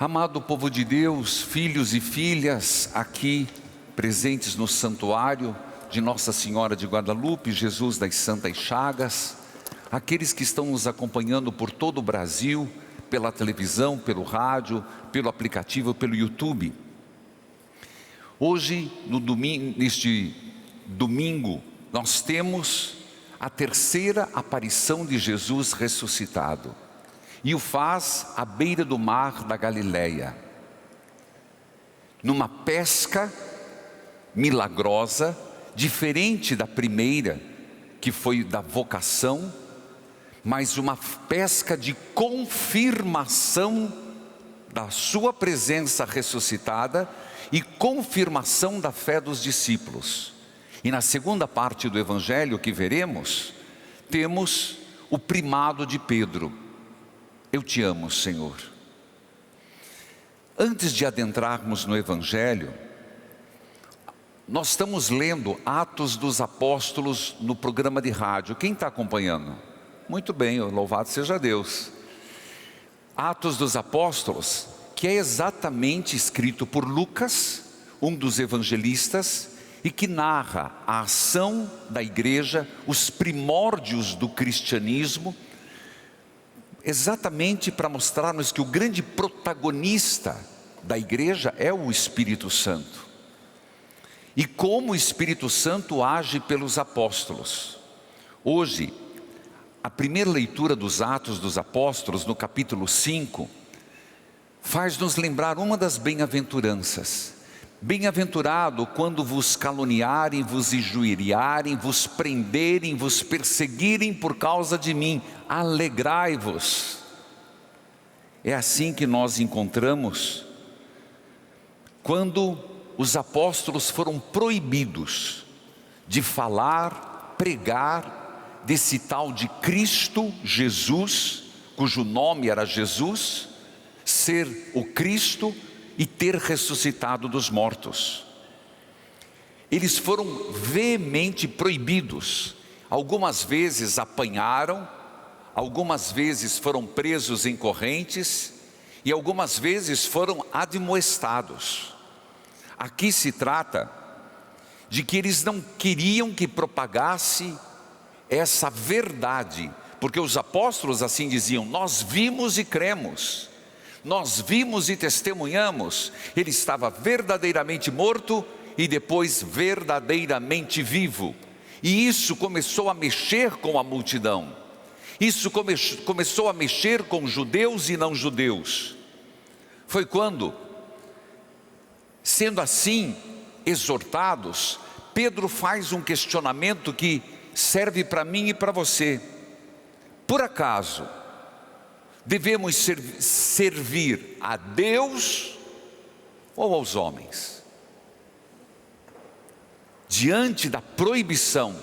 Amado povo de Deus, filhos e filhas aqui presentes no santuário de Nossa Senhora de Guadalupe, Jesus das Santas Chagas, aqueles que estão nos acompanhando por todo o Brasil, pela televisão, pelo rádio, pelo aplicativo, pelo YouTube. Hoje, neste domingo, nós temos a terceira aparição de Jesus ressuscitado. E o faz à beira do mar da Galileia, numa pesca milagrosa, diferente da primeira, que foi da vocação, mas uma pesca de confirmação da sua presença ressuscitada e confirmação da fé dos discípulos. E na segunda parte do Evangelho que veremos, temos o primado de Pedro. Eu te amo, Senhor. Antes de adentrarmos no Evangelho, nós estamos lendo Atos dos Apóstolos no programa de rádio. Quem está acompanhando? Muito bem, louvado seja Deus. Atos dos Apóstolos, que é exatamente escrito por Lucas, um dos evangelistas, e que narra a ação da igreja, os primórdios do cristianismo, exatamente para mostrarmos que o grande protagonista da igreja é o Espírito Santo. E como o Espírito Santo age pelos apóstolos. Hoje, a primeira leitura dos Atos dos Apóstolos, no capítulo 5, faz-nos lembrar uma das bem-aventuranças. Bem-aventurado quando vos caluniarem, vos injuriarem, vos prenderem, vos perseguirem por causa de mim, alegrai-vos. É assim que nós encontramos quando os apóstolos foram proibidos de falar, pregar desse tal de Cristo Jesus, cujo nome era Jesus, ser o Cristo e ter ressuscitado dos mortos. Eles foram veemente proibidos. Algumas vezes apanharam, algumas vezes foram presos em correntes e algumas vezes foram admoestados. Aqui se trata de que eles não queriam que propagasse essa verdade, porque os apóstolos assim diziam: nós vimos e cremos. Nós vimos e testemunhamos. Ele estava verdadeiramente morto e depois verdadeiramente vivo. E isso começou a mexer com a multidão. Isso começou a mexer com judeus e não judeus. Foi quando, sendo assim exortados, Pedro faz um questionamento que serve para mim e para você. Por acaso devemos servir a Deus ou aos homens? Diante da proibição,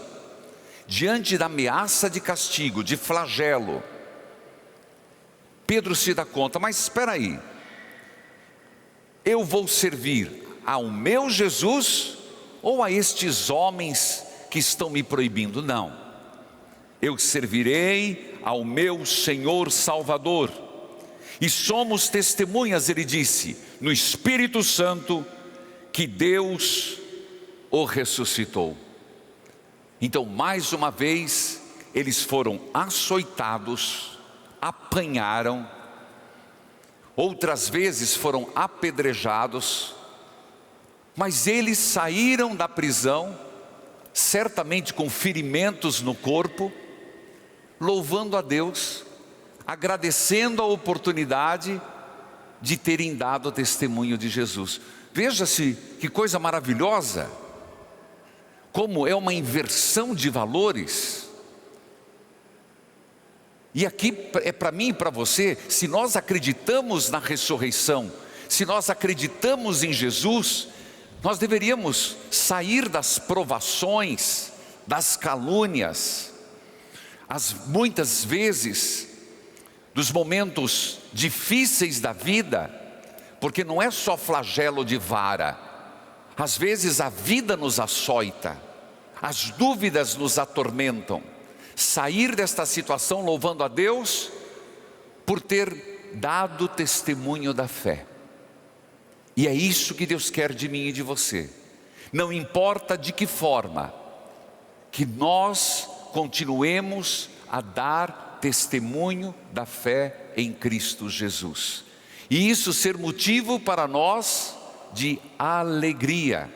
diante da ameaça de castigo, de flagelo, Pedro se dá conta: mas espera aí, eu vou servir ao meu Jesus ou a estes homens que estão me proibindo? Não, eu servirei ao meu Senhor Salvador. E somos testemunhas, ele disse, no Espírito Santo, que Deus o ressuscitou. Então, mais uma vez, eles foram açoitados, apanharam, outras vezes foram apedrejados, mas eles saíram da prisão, certamente com ferimentos no corpo, louvando a Deus, agradecendo a oportunidade de terem dado testemunho de Jesus. Veja-se que coisa maravilhosa, como é uma inversão de valores. E aqui é para mim e para você: se nós acreditamos na ressurreição, se nós acreditamos em Jesus, nós deveríamos sair das provações, das calúnias, muitas vezes dos momentos difíceis da vida, porque não é só flagelo de vara. Às vezes a vida nos açoita, as dúvidas nos atormentam. Sair desta situação louvando a Deus por ter dado testemunho da fé. E é isso que Deus quer de mim e de você. Não importa de que forma, que nós continuemos a dar testemunho da fé em Cristo Jesus. E isso ser motivo para nós de alegria.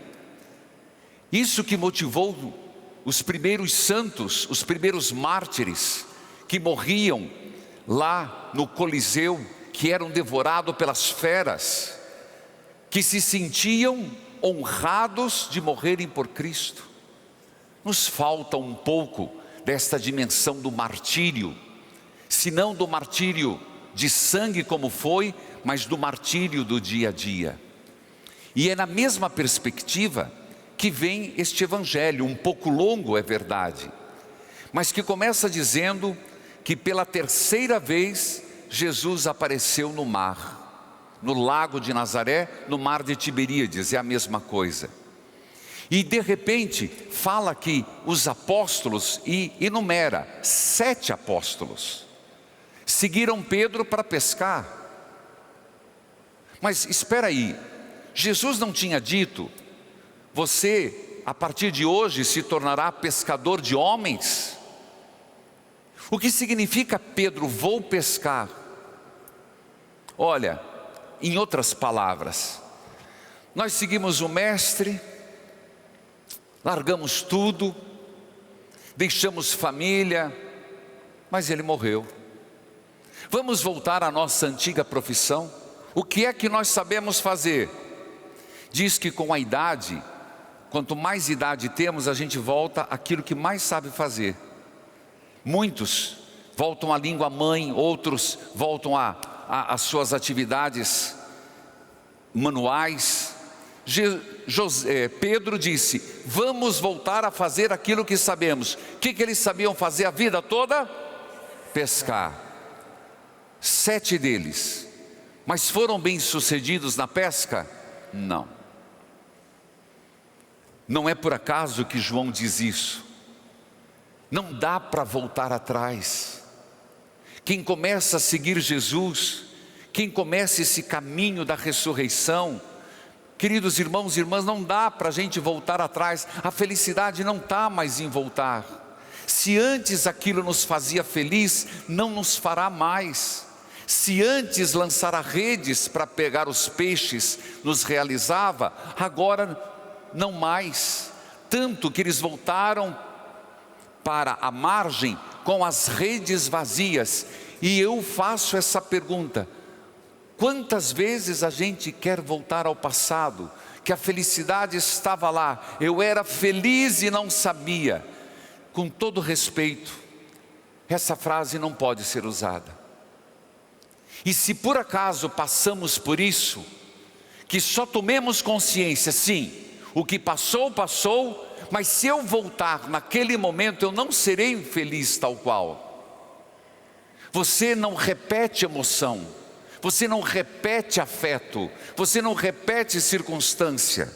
Isso que motivou os primeiros santos, os primeiros mártires, que morriam lá no Coliseu, que eram devorados pelas feras, que se sentiam honrados de morrerem por Cristo. Nos falta um pouco desta dimensão do martírio, se não do martírio de sangue como foi, mas do martírio do dia a dia. E é na mesma perspectiva que vem este evangelho, um pouco longo, é verdade, mas que começa dizendo que pela terceira vez Jesus apareceu no mar, no lago de Nazaré, no mar de Tiberíades, é a mesma coisa. E de repente fala que os apóstolos, e enumera 7 apóstolos, seguiram Pedro para pescar. Mas espera aí, Jesus não tinha dito: você a partir de hoje se tornará pescador de homens? O que significa, Pedro, vou pescar? Olha, em outras palavras, nós seguimos o mestre, largamos tudo, deixamos família, mas ele morreu. Vamos voltar à nossa antiga profissão? O que é que nós sabemos fazer? Diz que com a idade, quanto mais idade temos, a gente volta àquilo que mais sabe fazer. Muitos voltam à língua mãe, outros voltam às suas atividades manuais. Pedro disse: vamos voltar a fazer aquilo que sabemos. O que eles sabiam fazer a vida toda? Pescar. 7 deles, mas foram bem-sucedidos na pesca? Não. Não é por acaso que João diz isso. Não dá para voltar atrás. Quem começa a seguir Jesus, quem começa esse caminho da ressurreição, queridos irmãos e irmãs, não dá para a gente voltar atrás. A felicidade não está mais em voltar. Se antes aquilo nos fazia feliz, não nos fará mais. Se antes lançar as redes para pegar os peixes nos realizava, agora não mais. Tanto que eles voltaram para a margem com as redes vazias. E eu faço essa pergunta: quantas vezes a gente quer voltar ao passado, que a felicidade estava lá, eu era feliz e não sabia? Com todo respeito, essa frase não pode ser usada. E se por acaso passamos por isso, que só tomemos consciência, sim, o que passou, passou, mas se eu voltar naquele momento, eu não serei feliz tal qual. Você não repete emoção, você não repete afeto, você não repete circunstância.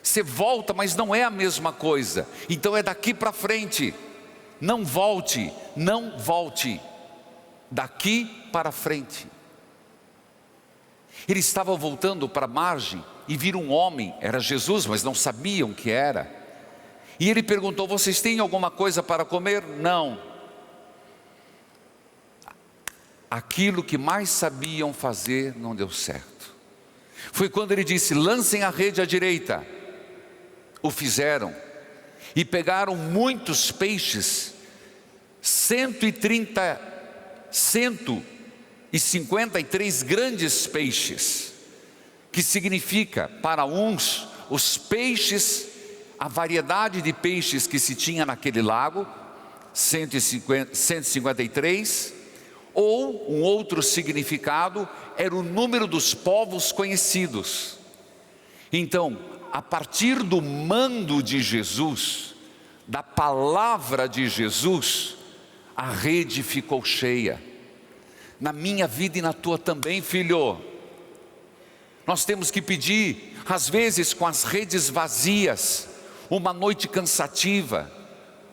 Você volta, mas não é a mesma coisa. Então é daqui para frente. Não volte, não volte. Daqui para frente. Ele estava voltando para a margem e viram um homem, era Jesus, mas não sabiam que era. E ele perguntou: vocês têm alguma coisa para comer? Não. Aquilo que mais sabiam fazer não deu certo. Foi quando ele disse: lancem a rede à direita. O fizeram e pegaram muitos peixes, 153 grandes peixes, que significa para uns, os peixes, a variedade de peixes que se tinha naquele lago, 153, ou um outro significado, era o número dos povos conhecidos. Então, a partir do mando de Jesus, da palavra de Jesus, a rede ficou cheia. Na minha vida e na tua também, filho. Nós temos que pedir, às vezes com as redes vazias, uma noite cansativa.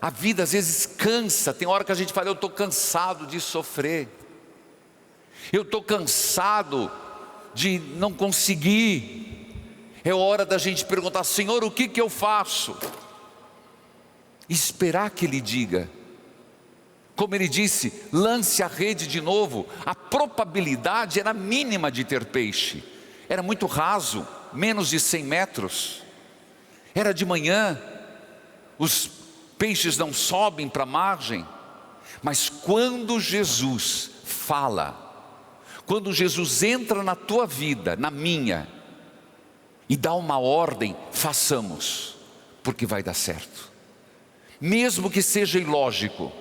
A vida às vezes cansa, tem hora que a gente fala: eu estou cansado de sofrer. eu estou cansado de não conseguir. É hora da gente perguntar: Senhor, o que eu faço? E esperar que Ele diga. Como Ele disse, lance a rede de novo. A probabilidade era mínima de ter peixe, era muito raso, menos de 100 metros. Era de manhã, os peixes não sobem para a margem. Mas quando Jesus fala, quando Jesus entra na tua vida, na minha, e dá uma ordem, façamos, porque vai dar certo, mesmo que seja ilógico.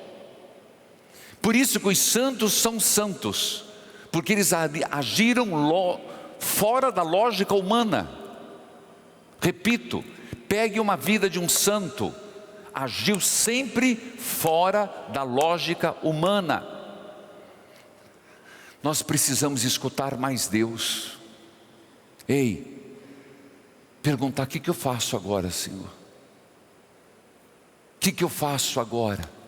Por isso que os santos são santos, porque eles agiram fora da lógica humana. Repito, pegue uma vida de um santo, agiu sempre fora da lógica humana. Nós precisamos escutar mais Deus. Ei, perguntar: o que eu faço agora, Senhor? O que eu faço agora?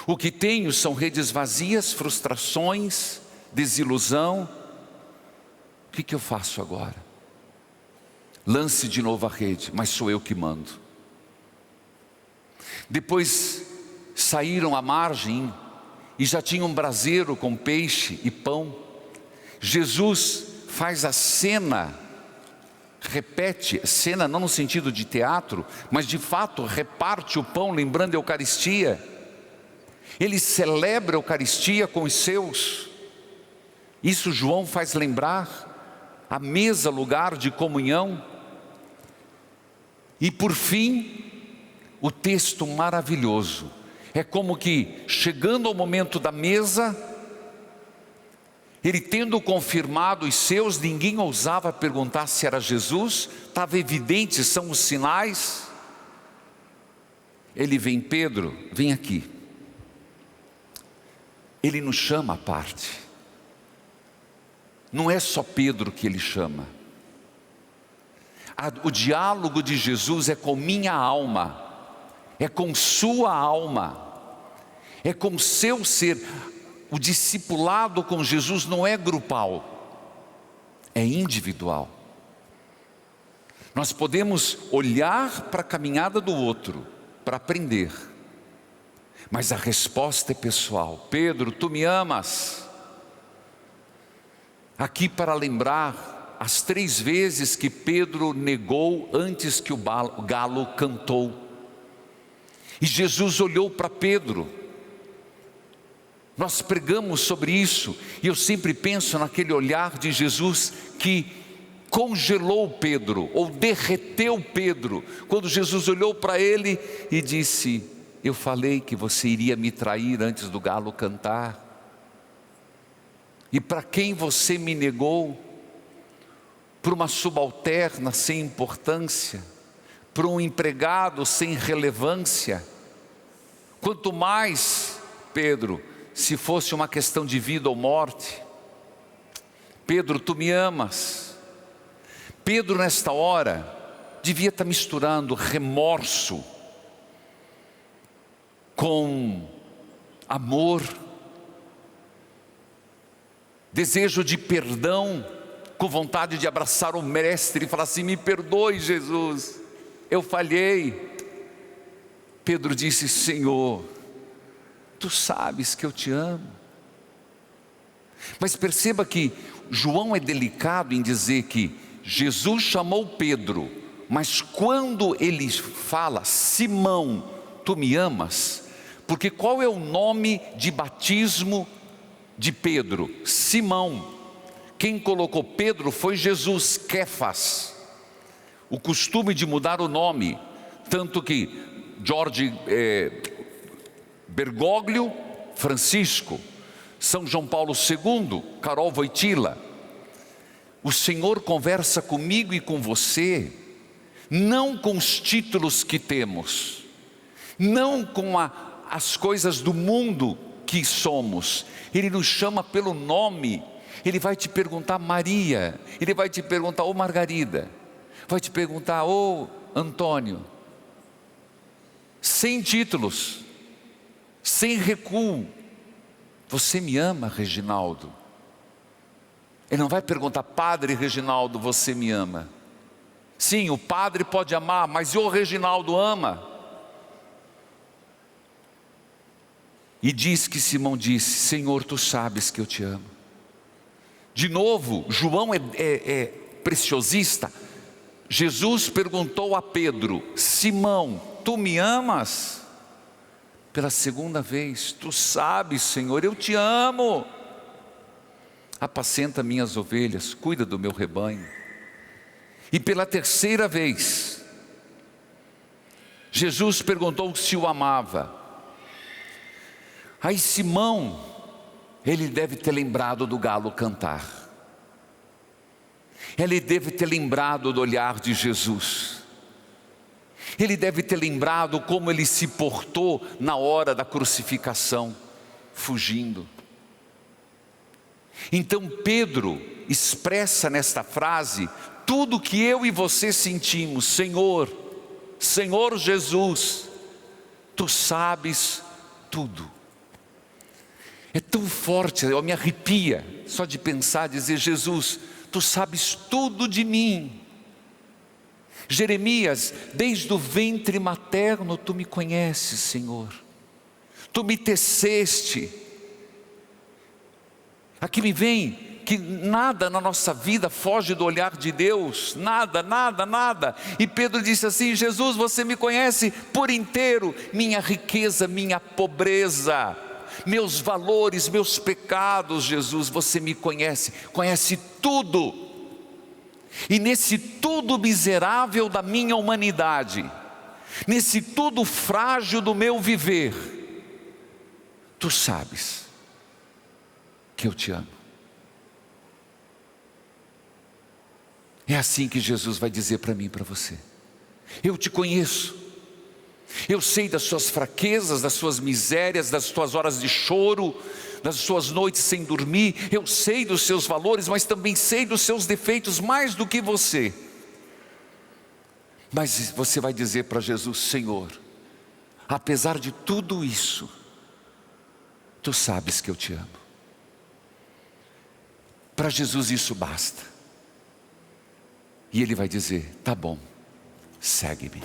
O que tenho são redes vazias, frustrações, desilusão. O que eu faço agora? Lance de novo a rede, mas sou eu que mando. Depois saíram à margem e já tinha um braseiro com peixe e pão. Jesus faz a cena, repete, cena não no sentido de teatro, mas de fato reparte o pão, lembrando a Eucaristia. Ele celebra a Eucaristia com os seus. Isso João faz lembrar a mesa, lugar de comunhão. E por fim, o texto maravilhoso, é como que chegando ao momento da mesa, Ele tendo confirmado os seus, ninguém ousava perguntar se era Jesus, estava evidente, são os sinais. Ele vem: Pedro, vem aqui. Ele nos chama à parte. Não é só Pedro que Ele chama. O diálogo de Jesus é com minha alma, é com sua alma, é com seu ser. O discipulado com Jesus não é grupal, é individual. Nós podemos olhar para a caminhada do outro para aprender, mas a resposta é pessoal. Pedro, tu me amas? Aqui para lembrar as 3 vezes que Pedro negou antes que o galo cantou. E Jesus olhou para Pedro. Nós pregamos sobre isso, e eu sempre penso naquele olhar de Jesus que congelou Pedro, ou derreteu Pedro, quando Jesus olhou para ele e disse: eu falei que você iria me trair antes do galo cantar. E para quem você me negou? Para uma subalterna sem importância, para um empregado sem relevância. Quanto mais, Pedro, se fosse uma questão de vida ou morte. Pedro, tu me amas? Pedro nesta hora devia estar misturando remorso com amor, desejo de perdão, com vontade de abraçar o mestre e falar assim: me perdoe, Jesus, eu falhei. Pedro disse: Senhor, tu sabes que eu te amo. Mas perceba que João é delicado em dizer que Jesus chamou Pedro, mas quando ele fala: Simão, tu me amas? Porque qual é o nome de batismo de Pedro? Simão. Quem colocou Pedro foi Jesus, Kéfas. O costume de mudar o nome, tanto que Jorge Bergoglio, Francisco, São João Paulo II, Carol Wojtyla. O Senhor conversa comigo e com você, não com os títulos que temos, não com as coisas do mundo que somos. Ele nos chama pelo nome. Ele vai te perguntar: Maria. Ele vai te perguntar: ô Margarida. Vai te perguntar: ô Antônio. Sem títulos, sem recuo. Você me ama, Reginaldo? Ele não vai perguntar: Padre Reginaldo, você me ama? Sim, o padre pode amar, mas e o Reginaldo ama? E diz que Simão disse: Senhor, tu sabes que eu te amo. De novo, João é preciosista. Jesus perguntou a Pedro: Simão, tu me amas? Pela segunda vez: tu sabes, Senhor, eu te amo. Apacenta minhas ovelhas, cuida do meu rebanho. E pela terceira vez, Jesus perguntou se o amava. Aí Simão, ele deve ter lembrado do galo cantar. Ele deve ter lembrado do olhar de Jesus. Ele deve ter lembrado como ele se portou na hora da crucificação, fugindo. Então Pedro expressa nesta frase tudo que eu e você sentimos: Senhor, Senhor Jesus, tu sabes tudo. É tão forte, eu me arrepia só de pensar, dizer: Jesus, tu sabes tudo de mim. Jeremias: desde o ventre materno tu me conheces, Senhor. Tu me teceste. Aqui me vem que nada na nossa vida foge do olhar de Deus, nada, nada, nada. E Pedro disse assim: Jesus, você me conhece por inteiro, minha riqueza, minha pobreza, meus valores, meus pecados. Jesus, você me conhece, conhece tudo. E nesse tudo miserável da minha humanidade, nesse tudo frágil do meu viver, tu sabes que eu te amo. É assim que Jesus vai dizer para mim e para você: eu te conheço, eu sei das suas fraquezas, das suas misérias, das suas horas de choro, das suas noites sem dormir. Eu sei dos seus valores, mas também sei dos seus defeitos mais do que você. Mas você vai dizer para Jesus: Senhor, apesar de tudo isso, tu sabes que eu te amo. Para Jesus isso basta. E Ele vai dizer: tá bom, segue-me.